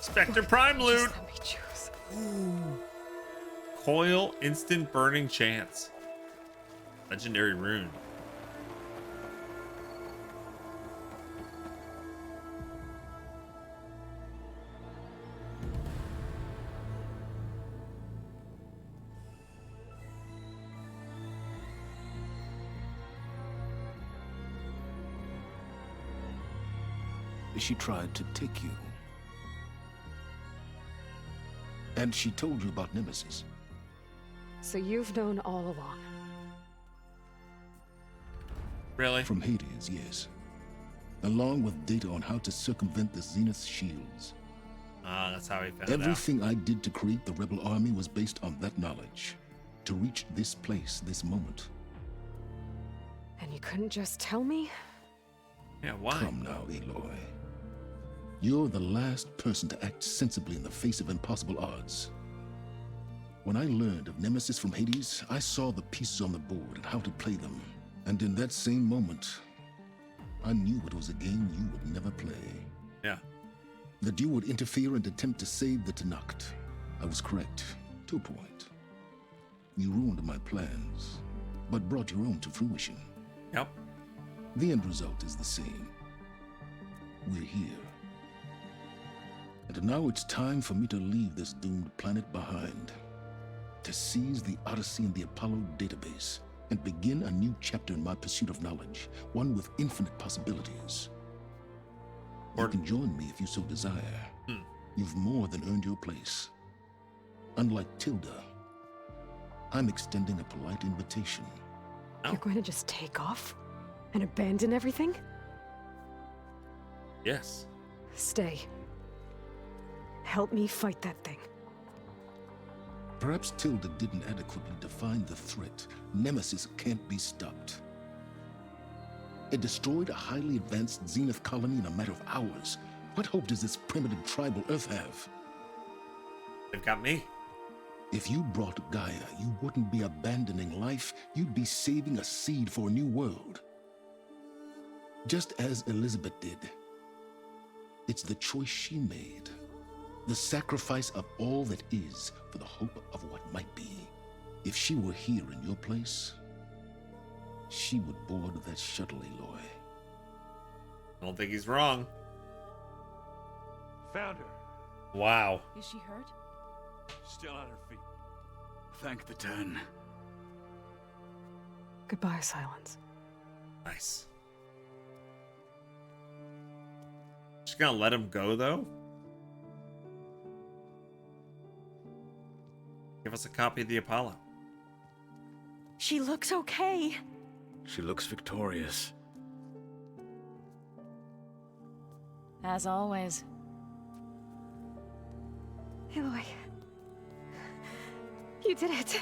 Spectre Prime loot. Just let me choose. Ooh. Coil instant burning chance. Legendary rune. She tried to take you. And she told you about Nemesis. So you've known all along. Really? From Hades, yes. Along with data on how to circumvent the Zenith shields. Ah, that's how he found out. Everything I did to create the rebel army was based on that knowledge. To reach this place, this moment. And you couldn't just tell me? Yeah, why? Come now, Aloy. You're the last person to act sensibly in the face of impossible odds. When I learned of Nemesis from Hades, I saw the pieces on the board and how to play them. And in that same moment, I knew it was a game you would never play. Yeah. That you would interfere and attempt to save the Tenakth. I was correct, to a point. You ruined my plans, but brought your own to fruition. Yep. The end result is the same. We're here. And now it's time for me to leave this doomed planet behind. To seize the Odyssey and the Apollo database, and begin a new chapter in my pursuit of knowledge, one with infinite possibilities. You can join me if you so desire. You've more than earned your place. Unlike Tilda, I'm extending a polite invitation. Oh. You're going to just take off? And abandon everything? Yes. Stay. Help me fight that thing. Perhaps Tilda didn't adequately define the threat. Nemesis can't be stopped. It destroyed a highly advanced Zenith colony in a matter of hours. What hope does this primitive tribal Earth have? They've got me. If you brought Gaia, you wouldn't be abandoning life. You'd be saving a seed for a new world. Just as Elizabeth did. It's the choice she made. The sacrifice of all that is for the hope of what might be. If she were here in your place, she would board that shuttle, Aloy. I don't think he's wrong. Found her. Wow. Is she hurt? Still on her feet. Thank the 10. Goodbye, Silence. Nice. She's gonna let him go, though? Give us a copy of the Apollo. She looks okay. She looks victorious. As always. Aloy. You did it.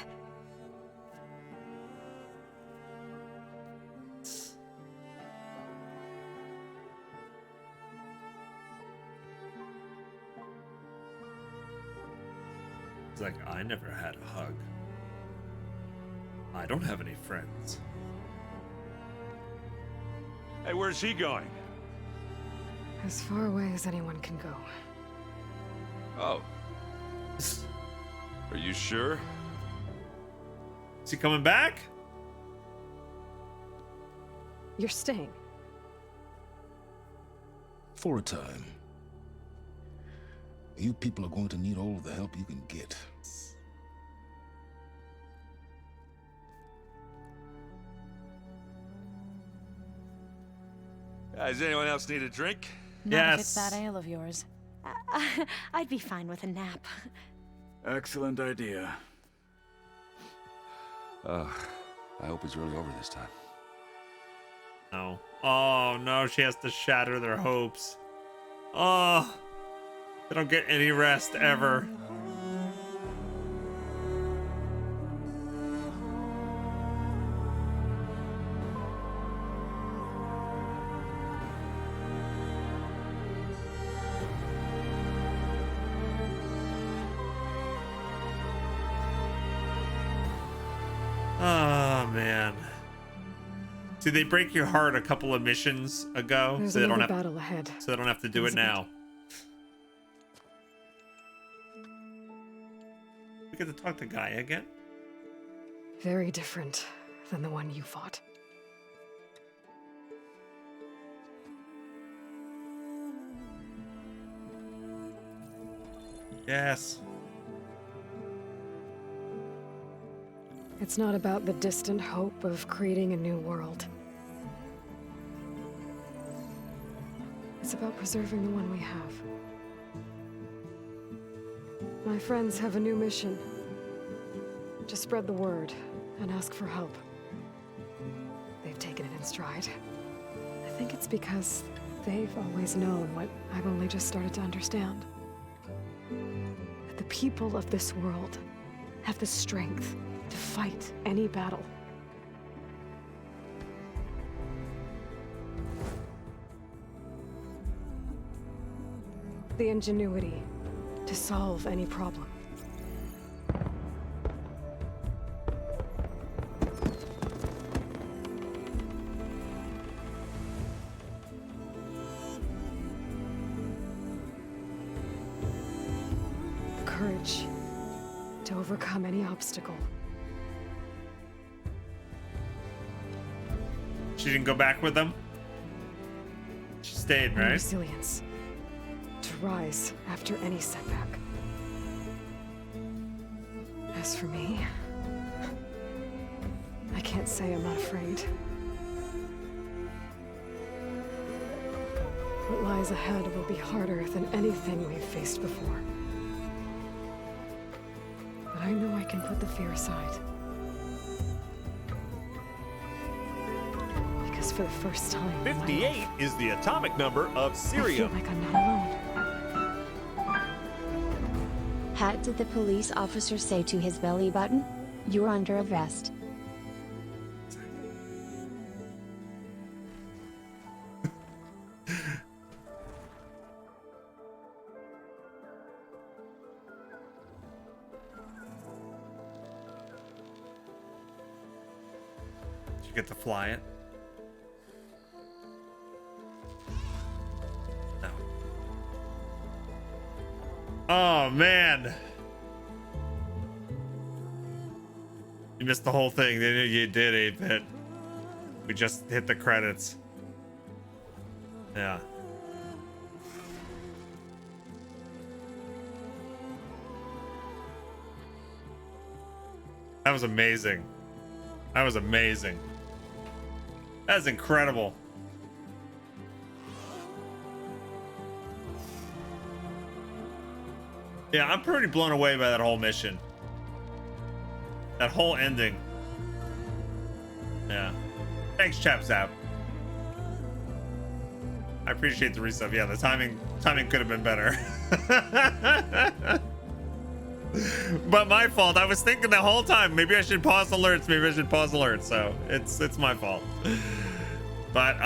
It's like, I never had a hug. I don't have any friends. Hey, where's he going? As far away as anyone can go. Oh. Are you sure? Is he coming back? You're staying. For a time. You people are going to need all of the help you can get. Does anyone else need a drink? Not if it's Yes. that ale of yours. I'd be fine with a nap. Excellent idea. I hope it's really over this time. No. Oh, no, she has to shatter their hopes. Oh, they don't get any rest ever. Oh, man. Did they break your heart a couple of missions ago? There's So they don't another have battle ahead. so they don't have to do it Elizabeth. now. We get to talk to Gaia again. Very different than the one you fought. Yes. It's not about the distant hope of creating a new world. It's about preserving the one we have. My friends have a new mission. To spread the word and ask for help. They've taken it in stride. I think it's because they've always known what I've only just started to understand. That the people of this world have the strength to fight any battle. The ingenuity to solve any problem. The courage to overcome any obstacle. She didn't go back with them? She stayed, And right? resilience. To rise after any setback. As for me, I can't say I'm not afraid. What lies ahead will be harder than anything we've faced before. But I know I can put the fear aside. Because for the first time in my 58 life, is the atomic number of I feel Syrium. like I'm not alone. What did the police officer say to his belly button? You're under arrest. Did you get to fly it? No. Oh man. You missed the whole thing. They knew you did, 8-bit. We just hit the credits. Yeah. That was amazing. That was amazing. That's incredible. Yeah, I'm pretty blown away by that whole mission. That whole ending. Yeah. Thanks, Chaps App. I appreciate the resub. Yeah, the timing could have been better. But my fault. I was thinking the whole time, maybe I should pause alerts. Maybe I should pause alerts. So it's my fault. But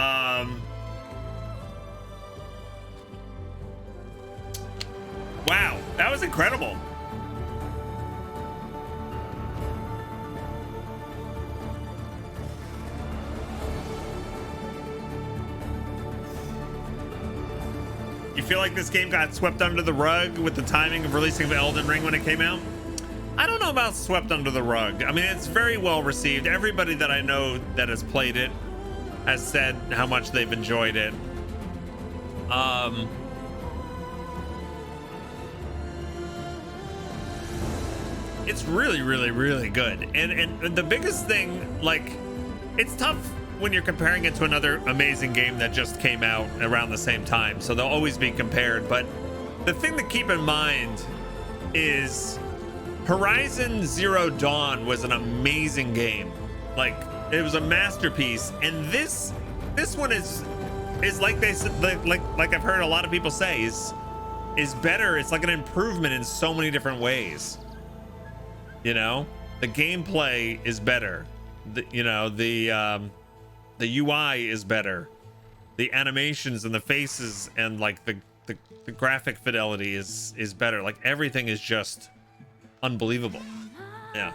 wow, that was incredible. You feel like this game got swept under the rug with the timing of releasing of Elden Ring when it came out? I don't know about swept under the rug. I mean, it's very well received. Everybody that I know that has played it has said how much they've enjoyed it. It's really, really, really good. And the biggest thing, like, it's tough when you're comparing it to another amazing game that just came out around the same time, so they'll always be compared. But the thing to keep in mind is Horizon Zero Dawn was an amazing game. Like, it was a masterpiece, and this one is like they said, like I've heard a lot of people say, is better. It's like an improvement in so many different ways. You know, the gameplay is better. The UI is better. The animations and the faces and like the graphic fidelity is better. Like everything is just unbelievable. Yeah.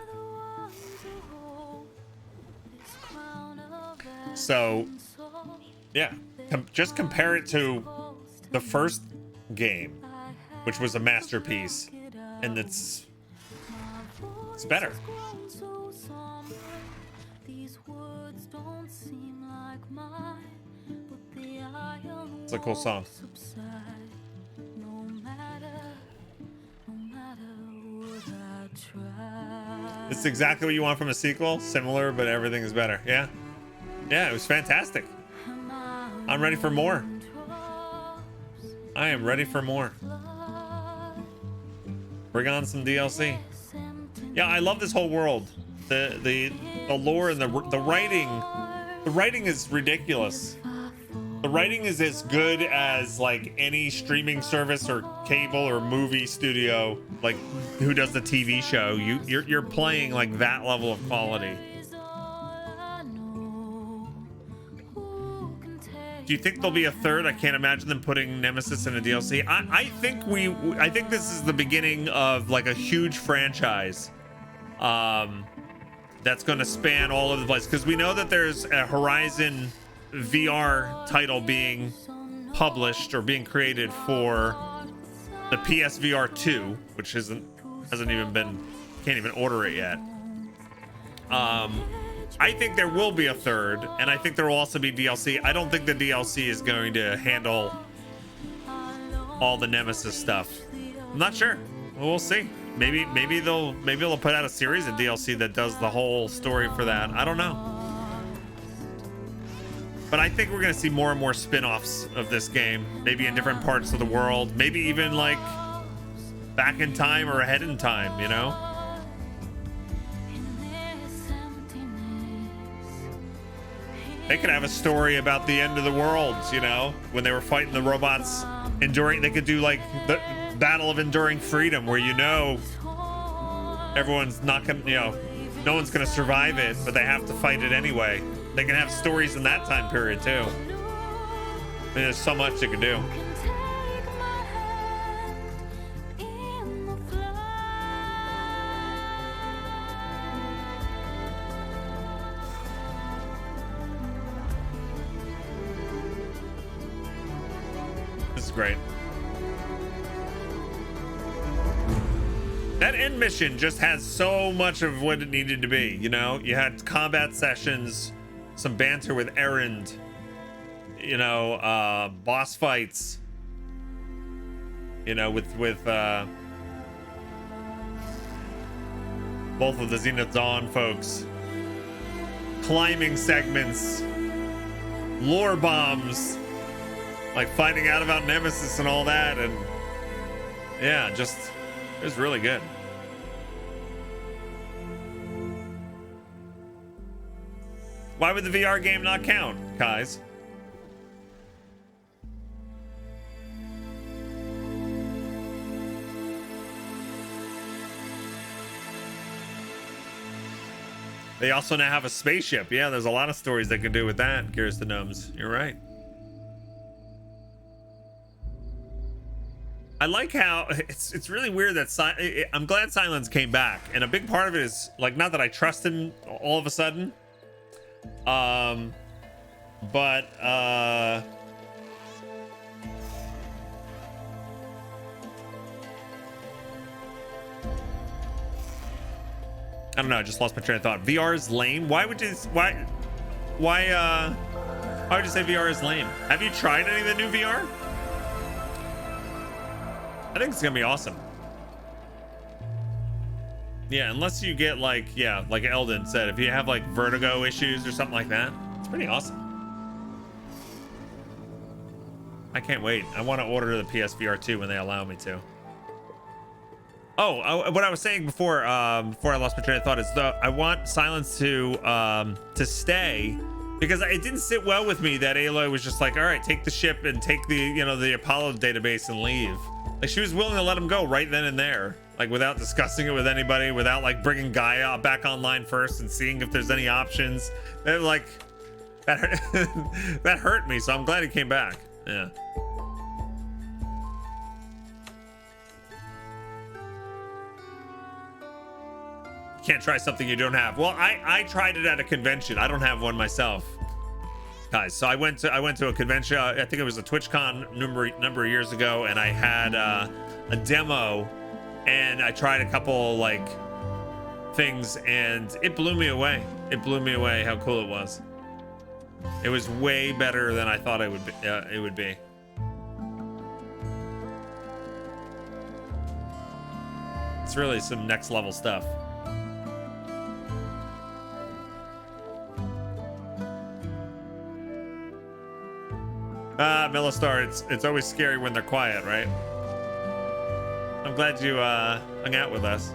So yeah, just compare it to the first game, which was a masterpiece, and it's It's better. It's a cool song. This is exactly what you want from a sequel. Similar, but everything is better. Yeah. Yeah, it was fantastic. I'm ready for more. I am ready for more. Bring on some DLC. Yeah, I love this whole world. The lore and the writing. The writing is ridiculous. The writing is as good as like any streaming service or cable or movie studio, like who does the TV show. You're playing like that level of quality. Do you think there'll be a third? I can't imagine them putting Nemesis in a DLC. I think this is the beginning of like a huge franchise that's going to span all over the place, because we know that there's a Horizon VR title being published or being created for the PSVR 2, which hasn't even been, can't even order it yet. I think there will be a third, and I think there will also be DLC. I don't think the DLC is going to handle all the Nemesis stuff. I'm not sure. We'll see. Maybe they'll put out a series of DLC that does the whole story for that. I don't know. But I think we're gonna see more and more spin-offs of this game, maybe in different parts of the world, maybe even like back in time or ahead in time, you know? They could have a story about the end of the world, you know, when they were fighting the robots, enduring. They could do like the Battle of Enduring Freedom, where you know everyone's not gonna, you know, no one's gonna survive it, but they have to fight it anyway. They can have stories in that time period too. I mean, there's so much you can do. This is great. That end mission just has so much of what it needed to be. You know, you had combat sessions, some banter with Erend, you know, boss fights, you know, with both of the Zenith Dawn folks, climbing segments, lore bombs, like finding out about Nemesis and all that, and yeah, just it was really good. Why would the VR game not count, guys? They also now have a spaceship. Yeah, there's a lot of stories they can do with that. Gears to Gnomes. You're right. I like how it's really weird that I'm glad Silence came back, and a big part of it is like, not that I trust him all of a sudden, but I don't know, I just lost my train of thought. VR is lame. Why would you why would you say VR is lame? Have you tried any of the new VR? I think it's gonna be awesome. Yeah, unless you get like, yeah, like Eldon said, if you have like vertigo issues or something like that, it's pretty awesome. I can't wait. I want to order the PSVR 2 when they allow me to. Oh, what I was saying before, before I lost my train of thought is I want Silence to stay, because it didn't sit well with me that Aloy was just like, all right, take the ship and take the, you know, the Apollo database and leave. Like, she was willing to let him go right then and there, like without discussing it with anybody, without like bringing Gaia back online first and seeing if there's any options. That like that that hurt me. So I'm glad he came back. Yeah. Can't try something you don't have. Well, I tried it at a convention. I don't have one myself, guys. So I went to a convention. I think it was a TwitchCon number of years ago, and I had a demo, and I tried a couple like things, and it blew me away. It blew me away how cool it was. It was way better than I thought it would be. It's really some next level stuff. Millistar, it's always scary when they're quiet, right? I'm glad you hung out with us.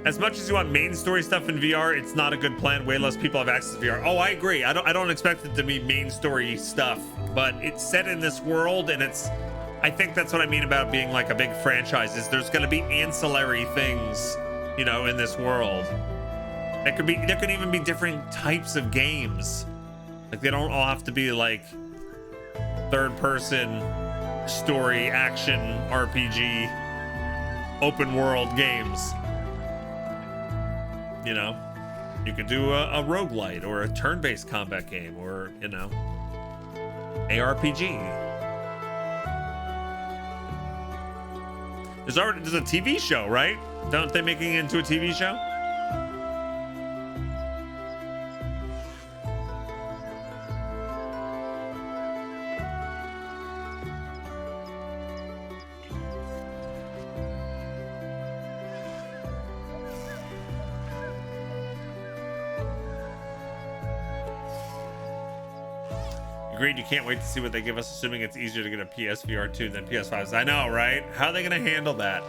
As much as you want main story stuff in VR, it's not a good plan. Way less people have access to VR. Oh, I agree. I don't expect it to be main story stuff, but it's set in this world, and I think that's what I mean about being like a big franchise, is there's going to be ancillary things, you know, in this world. There could even be different types of games. Like, they don't all have to be like third person story action RPG open world games. You know, you could do a roguelite or a turn-based combat game, or, you know, ARPG. There's a TV show, right? Don't they making it into a TV show? Agreed, you can't wait to see what they give us, assuming it's easier to get a PSVR 2 than PS5s. I know, right? How are they going to handle that?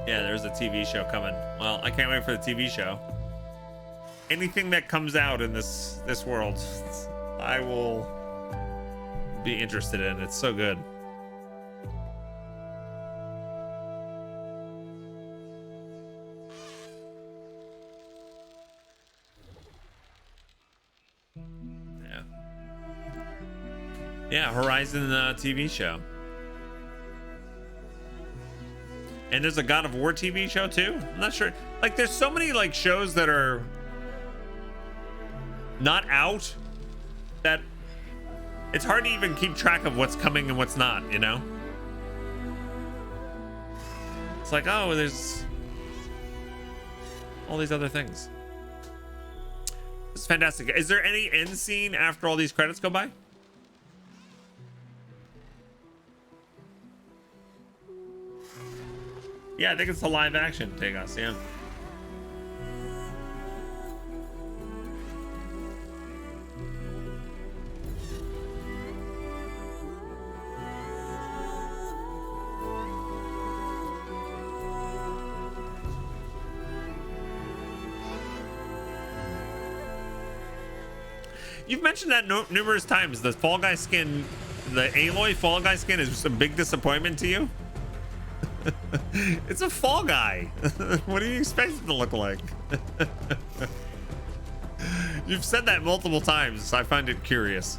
Yeah, there's a TV show coming. Well, I can't wait for the TV show. Anything that comes out in this world, I will be interested in. It's so good. Yeah, Horizon TV show. And there's a God of War TV show too. I'm not sure. Like, there's so many like shows that are not out that it's hard to even keep track of what's coming and what's not, you know? It's like, oh, there's all these other things. It's fantastic. Is there any end scene after all these credits go by? Yeah, I think it's a live action take us, yeah. You've mentioned that numerous times. The Fall Guy skin, the Aloy Fall Guy skin is a big disappointment to you? It's a Fall Guy. What do you expect it to look like? You've said that multiple times, so I find it curious.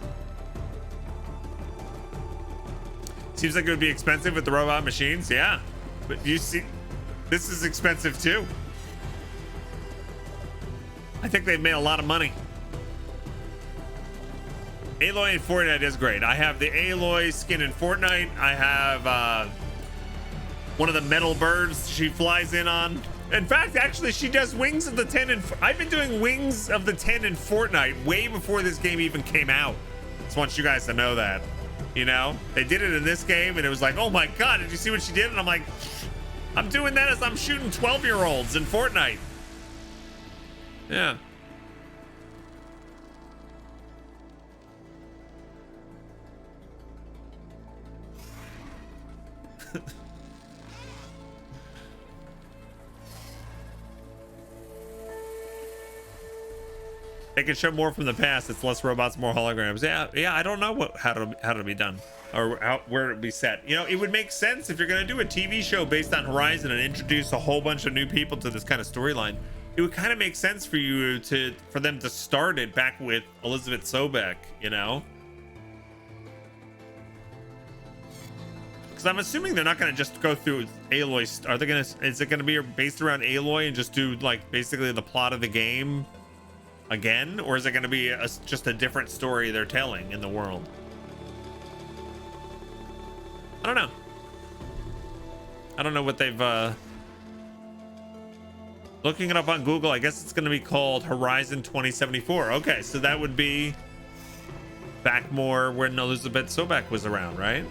Seems like it would be expensive with the robot machines. Yeah, but you see, this is expensive too. I think they've made a lot of money. Aloy in Fortnite is great. I have the Aloy skin in Fortnite. I have one of the metal birds she flies in on. In fact, actually, she does Wings of the 10, and I've been doing Wings of the 10 in Fortnite way before this game even came out. Just want you guys to know that. You know, they did it in this game, and it was like, oh my god, did you see what she did? And I'm like, I'm doing that as I'm shooting 12-year-olds in Fortnite. Yeah. They can show more from the past. It's less robots, more holograms. Yeah. I don't know how to be done, or where it be set. You know, it would make sense if you're gonna do a TV show based on Horizon and introduce a whole bunch of new people to this kind of storyline. It would kind of make sense for for them to start it back with Elizabeth Sobek. You know, Because I'm assuming they're not going to just go through Aloy. Are they going to? Is it going to be based around Aloy and just do like basically the plot of the game again, or is it going to be just a different story they're telling in the world? I don't know. I don't know what they've. Looking it up on Google, I guess it's going to be called Horizon 2074. Okay, so that would be back more when Elizabeth Sobek was around, right?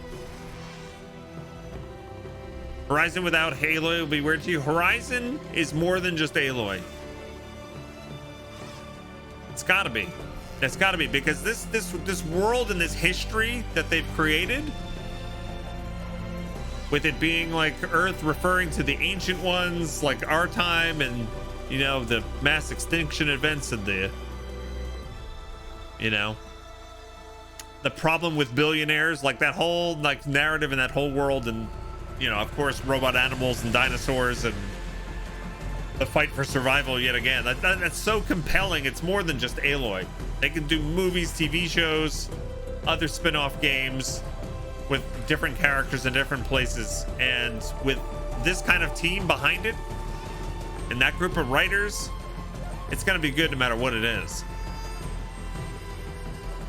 Horizon without Aloy will be weird to you. Horizon is more than just Aloy. It's got to be. It's got to be, because this world and this history that they've created, with it being like Earth referring to the ancient ones, like our time, and you know, the mass extinction events and the, you know, the problem with billionaires, like that whole like narrative in that whole world, and you know, of course, robot animals and dinosaurs and the fight for survival yet again. That's so compelling. It's more than just Aloy. They can do movies, TV shows, other spin-off games with different characters in different places, and with this kind of team behind it and that group of writers, it's gonna be good no matter what it is.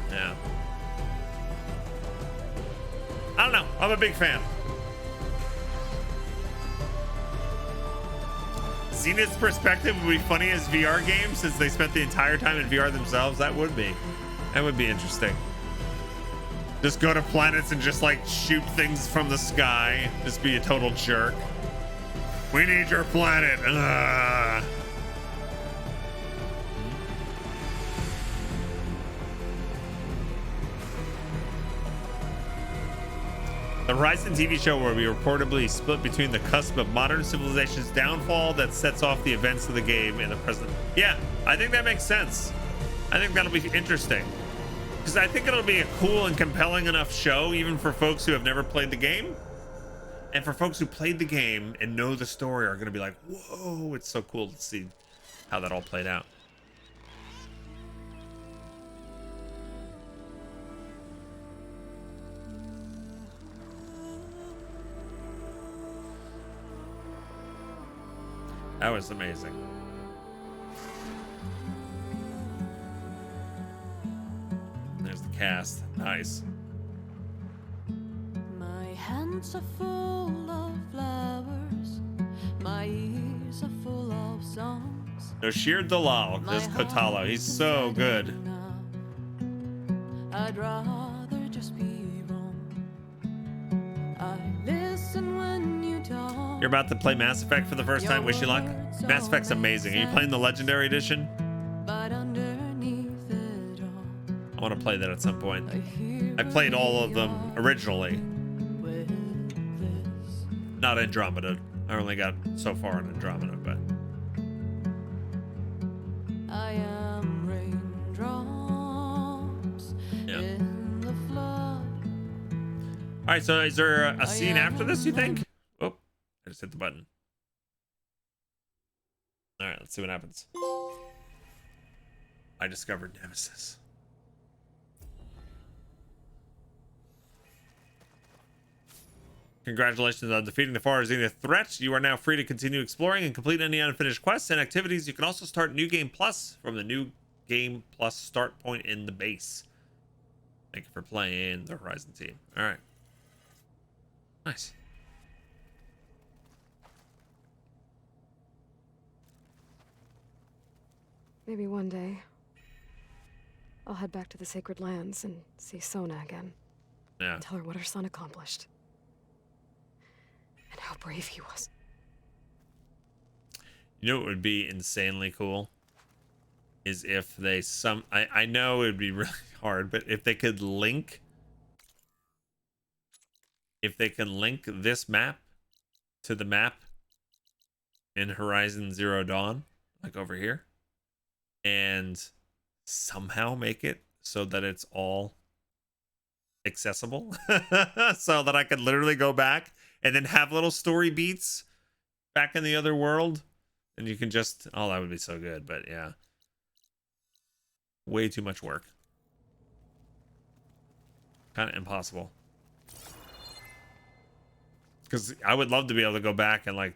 Yeah, I don't know, I'm a big fan. Zenith's perspective would be funny as VR games, since they spent the entire time in VR themselves. That would be interesting. Just go to planets and just like shoot things from the sky. Just be a total jerk. We need your planet. Ugh. The Horizon TV show will be reportedly split between the cusp of modern civilization's downfall that sets off the events of the game in the present. Yeah, I think that makes sense. I think that'll be interesting, because I think it'll be a cool and compelling enough show, even for folks who have never played the game. And for folks who played the game and know the story are going to be like, whoa, it's so cool to see how that all played out. That was amazing. There's the cast. Nice. My hands are full of flowers. My ears are full of songs. Noshir Dalal, this Kotalo. He's so good. I'd rather just be wrong. I listen when you talk. You're about to play Mass Effect for the first time. Wish you luck. Mass Effect's amazing. Are you playing the Legendary Edition? But underneath it all, I want to play that at some point. I played all of them originally. Not Andromeda. I only got so far in Andromeda, but I am raindrops in the flood. all right, so is there a scene after this, you think? Oh, I just hit the button. All right, let's see what happens. I discovered Nemesis. Congratulations on defeating the Far Zenith threat. You are now free to continue exploring and complete any unfinished quests and activities. You can also start New Game Plus from the New Game Plus start point in the base. Thank you for playing the Horizon team. All right. Nice. Maybe one day, I'll head back to the Sacred Lands and see Sona again. Yeah. And tell her what her son accomplished. And how brave he was. You know what would be insanely cool? Is if they I know it would be really hard, but if they could link this map to the map in Horizon Zero Dawn, like over here, and somehow make it so that it's all accessible so that I could literally go back and then have little story beats back in the other world, and you can just, oh, that would be so good. But yeah, way too much work, kind of impossible. Because I would love to be able to go back and like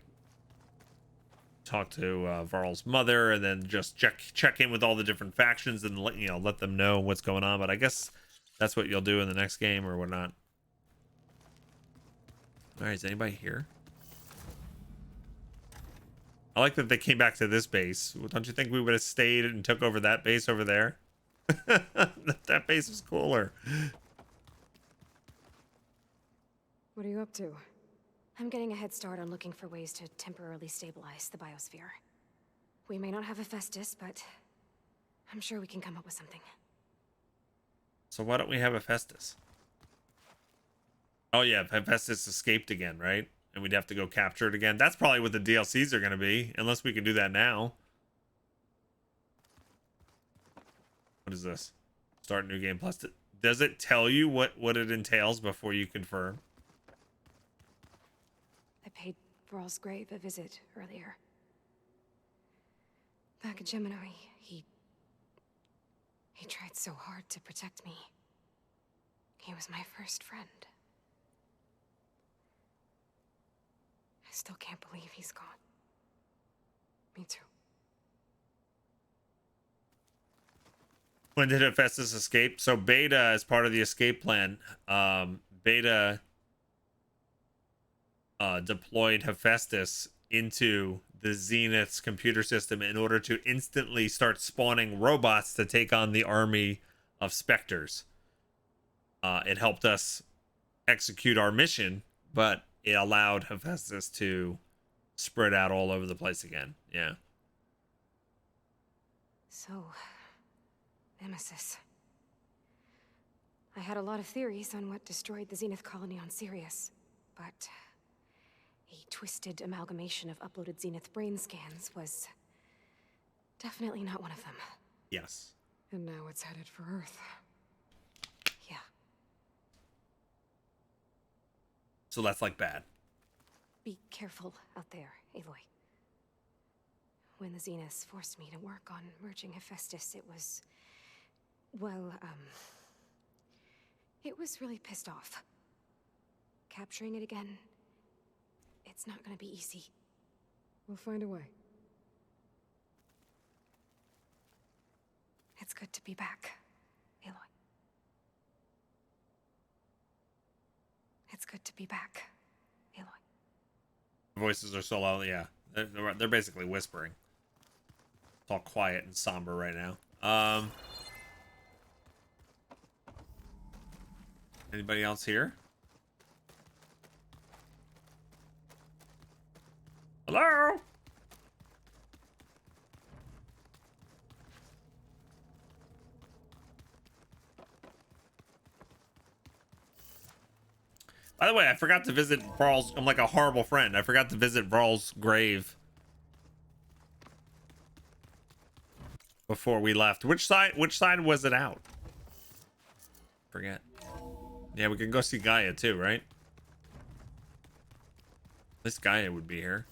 talk to Varl's mother, and then just check in with all the different factions and let them know what's going on. But I guess that's what you'll do in the next game or whatnot. All right, is anybody here? I like that they came back to this base. Don't you think we would have stayed and took over that base over there? That base was cooler. What are you up to? I'm getting a head start on looking for ways to temporarily stabilize the biosphere. We may not have Hephaestus, but I'm sure we can come up with something. So why don't we have Hephaestus? Oh yeah, Hephaestus escaped again, right? And we'd have to go capture it again. That's probably what the DLCs are going to be, unless we can do that now. What is this? Start new game plus. Does it tell you what it entails before you confirm? I paid Varl's grave a visit earlier. Back in Gemini, he tried so hard to protect me. He was my first friend. I still can't believe he's gone. Me too. When did Hephaestus escape? So Beta, as part of the escape plan, Beta deployed Hephaestus into the Zenith's computer system in order to instantly start spawning robots to take on the army of Spectres. It helped us execute our mission, but it allowed Hephaestus to spread out all over the place again. Yeah. So, Nemesis. I had a lot of theories on what destroyed the Zenith colony on Sirius, but a twisted amalgamation of uploaded Zenith brain scans was definitely not one of them. Yes. And now it's headed for Earth. Yeah. So that's like bad. Be careful out there, Aloy. When the Zeniths forced me to work on merging Hephaestus, it was... well, it was really pissed off. Capturing it again, it's not gonna be easy. We'll find a way. It's good to be back, Aloy. It's good to be back, Aloy. Voices are so loud. Yeah. They're basically whispering. It's all quiet and somber right now. Anybody else here? Hello? By the way, I forgot to visit Varl's. I'm like a horrible friend. I forgot to visit Varl's grave before we left. Which side was it out? Forget. Yeah, we can go see Gaia too, right? This Gaia would be here.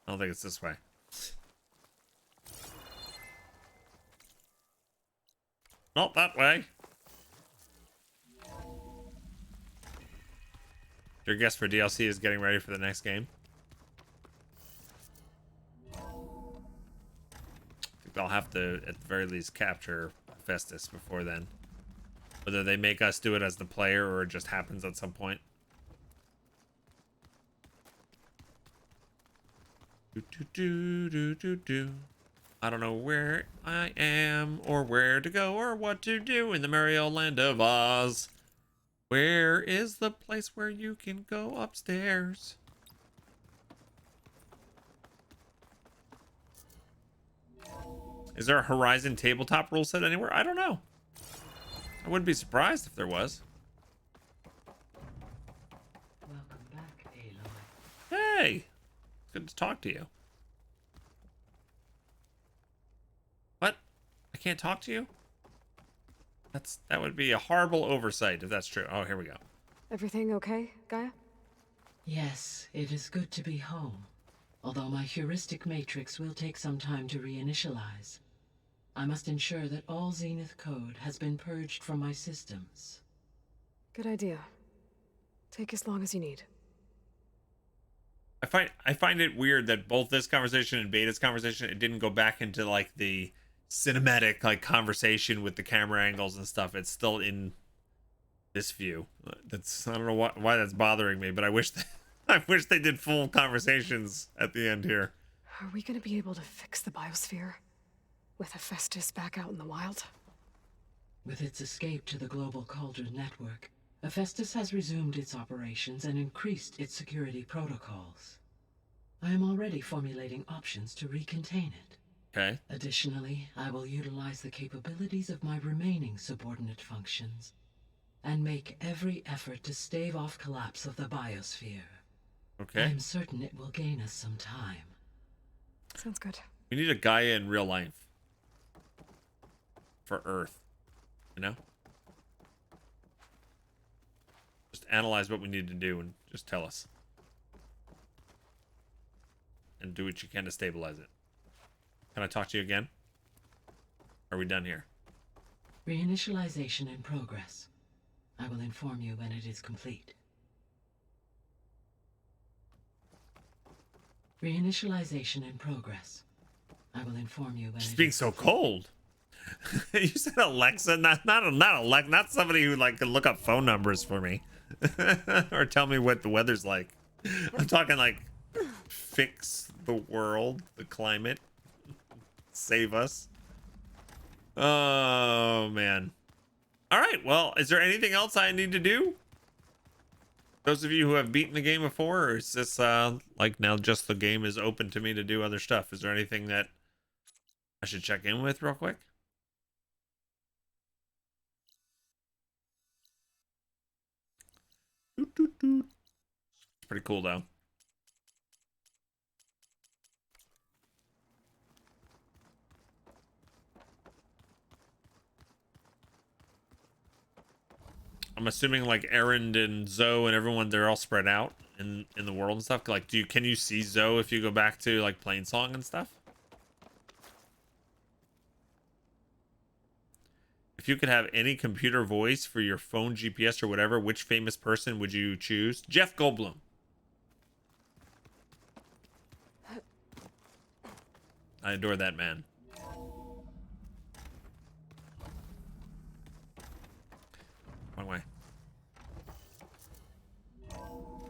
I don't think it's this way. Not that way. Your guess for DLC is getting ready for the next game. I think they'll have to, at the very least, capture Festus before then. Whether they make us do it as the player or it just happens at some point. I don't know where I am or where to go or what to do in the merry old land of Oz. Where is the place where you can go upstairs? Is there a Horizon tabletop rule set anywhere? I don't know. I wouldn't be surprised if there was. Welcome back, Aloy. Hey, good to talk to you. What? I can't talk to you? That would be a horrible oversight if that's true. Oh, here we go. Everything okay, Gaia? Yes, it is good to be home. Although my heuristic matrix will take some time to reinitialize. I must ensure that all Zenith code has been purged from my systems. Good idea. Take as long as you need. I find it weird that both this conversation and Beta's conversation, it didn't go back into like the cinematic like conversation with the camera angles and stuff. It's still in this view. That's, I don't know why that's bothering me, but I wish I wish they did full conversations at the end here. Are we gonna be able to fix the biosphere? With Hephaestus back out in the wild? With its escape to the global Cauldron network, Hephaestus has resumed its operations and increased its security protocols. I am already formulating options to recontain it. Okay. Additionally, I will utilize the capabilities of my remaining subordinate functions and make every effort to stave off collapse of the biosphere. Okay. I am certain it will gain us some time. Sounds good. We need a Gaia in real life. For Earth. You know? Just analyze what we need to do and just tell us. And do what you can to stabilize it. Can I talk to you again? Are we done here? Reinitialization in progress. I will inform you when it is complete. Reinitialization in progress. I will inform you when She's it being is so complete. cold. You said Alexa, not Alexa, not somebody who like can look up phone numbers for me or tell me what the weather's like. I'm talking like fix the world, the climate, save us. Oh man. All right. Well, is there anything else I need to do? Those of you who have beaten the game before, or is this like now just the game is open to me to do other stuff? Is there anything that I should check in with real quick? It's pretty cool though. I'm assuming like Aaron and Zoe and everyone, they're all spread out in the world and stuff. Like, can you see Zoe if you go back to like Plainsong and stuff? If you could have any computer voice for your phone, GPS, or whatever, which famous person would you choose? Jeff Goldblum. I adore that man. Wrong way.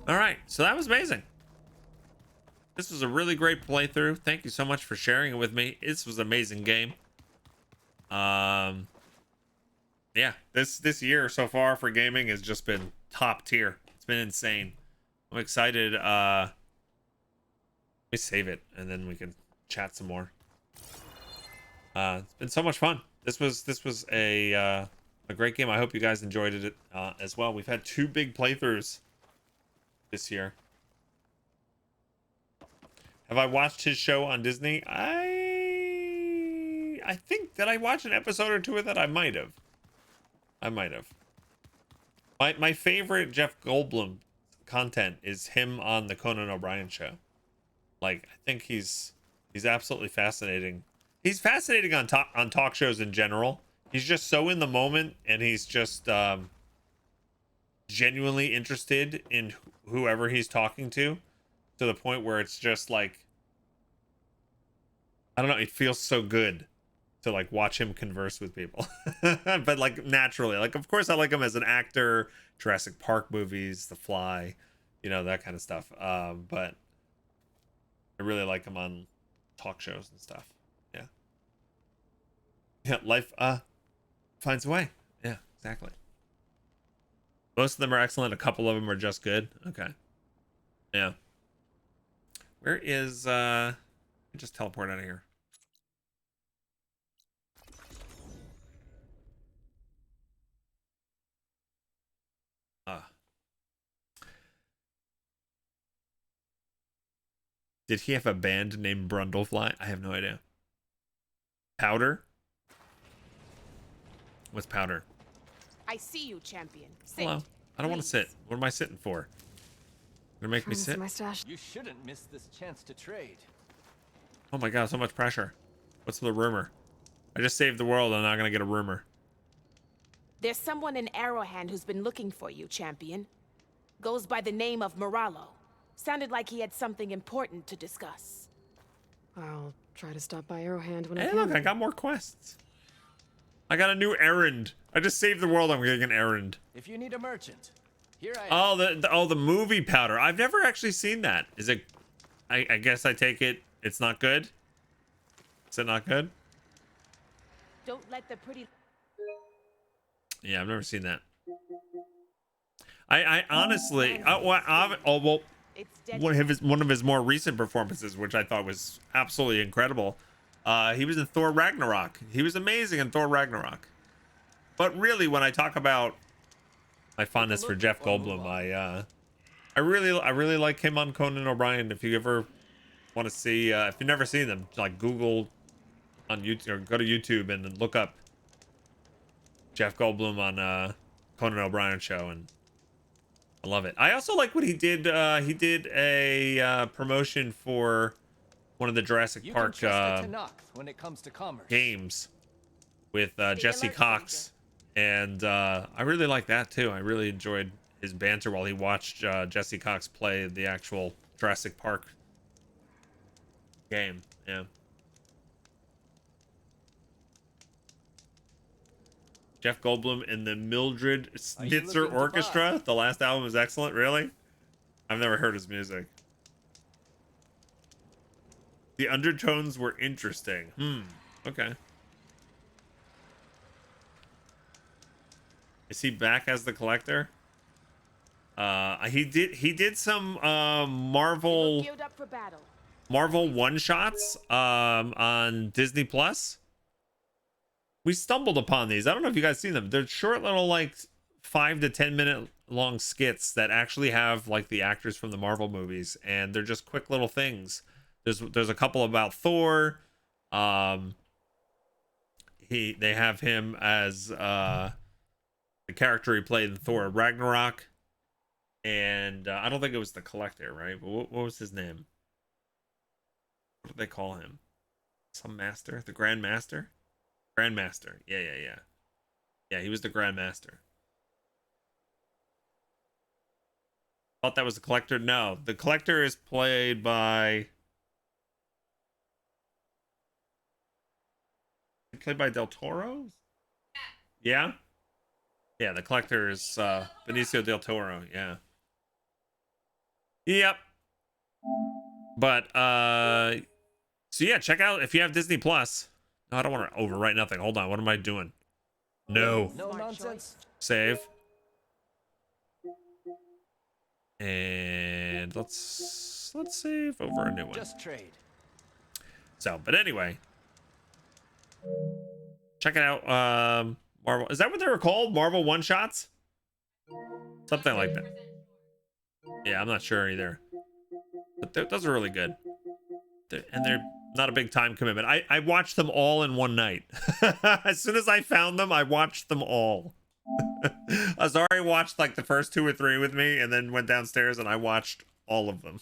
All right, so that was amazing. This was a really great playthrough. Thank you so much for sharing it with me. This was an amazing game. Yeah, this year so far for gaming has just been top tier. It's been insane. I'm excited. Let me save it and then we can chat some more. It's been so much fun. This was a great game. I hope you guys enjoyed it as well. We've had 2 big playthroughs this year. Have I watched his show on Disney? I think that I watched an episode or 2 of that. I might have. My favorite Jeff Goldblum content is him on the Conan O'Brien show. Like, I think he's absolutely fascinating. He's fascinating on talk shows in general. He's just so in the moment, and he's just genuinely interested in whoever he's talking to the point where it's just like, I don't know, it feels so good to like watch him converse with people. But like naturally, like of course I like him as an actor, Jurassic Park movies, The Fly, you know, that kind of stuff. But I really like him on talk shows and stuff. Yeah, life finds a way. Yeah, exactly. Most of them are excellent. A couple of them are just good. Okay. Yeah. Where is let me just teleport out of here. Did he have a band named Brundlefly? I have no idea. Powder? What's powder? I see you, champion. Sit. Hello. I don't want to sit. What am I sitting for? Gonna make me Trying to see sit? my stash. You shouldn't miss this chance to trade. Oh my god, so much pressure. What's the rumor? I just saved the world. I'm not gonna get a rumor. There's someone in Arrowhand who's been looking for you, champion. Goes by the name of Moralo. Sounded like he had something important to discuss. I'll try to stop by Arrowhand when I Hey, can. look, I got more quests. I got a new errand. I just saved the world. I'm getting an errand. If you need a merchant, here I am. Oh, the movie powder. I've never actually seen that. Is it? I guess I take it. It's not good. Is it not good? Don't let the pretty... Yeah, I've never seen that. I honestly, well, It's dead. one of his more recent performances, which I thought was absolutely incredible. He was in Thor Ragnarok. He was amazing in Thor Ragnarok. But really, when I talk about my fondness for Jeff Goldblum, I really like him on Conan O'Brien. If you ever want to see, if you've never seen them, like Google on YouTube or go to YouTube and look up Jeff Goldblum on Conan O'Brien show, and I love it. I also like what he did. He did a promotion for one of the Jurassic Park when it comes to commerce. games with Jesse Cox, and I really like that too. I really enjoyed his banter while he watched Jesse Cox play the actual Jurassic Park game. Yeah. Jeff Goldblum and the Mildred Snitzer Orchestra. The last album is excellent. Really? I've never heard his music. The undertones were interesting. Okay. Is he back as the Collector? He did some Marvel Geared up for battle. one-shots on Disney Plus. We stumbled upon these. I don't know if you guys seen them. They're short little, like, 5 to 10 minute long skits that actually have like the actors from the Marvel movies, and they're just quick little things. There's a couple about Thor. They have him as the character he played in Thor Ragnarok, and I don't think it was the Collector, right? But what was his name? What did they call him? Some master? The Grand Master? Grandmaster. Yeah, he was the Grandmaster. Thought that was the Collector. No, the Collector is played by Del Toro. Yeah, the Collector is Benicio del Toro. Yep. But so yeah, check out if you have Disney Plus. No, I don't want to overwrite nothing. Hold on. What am I doing? No nonsense. Save. And let's save over a new one. Just trade. So, but anyway, check it out. Marvel. Is that what they were called? Marvel one-shots? Something like that. Yeah, I'm not sure either. But those are really good. They're not a big time commitment. I watched them all in one night. As soon as I found them, I watched them all. Azari watched like the first 2 or 3 with me, and then went downstairs and I watched all of them.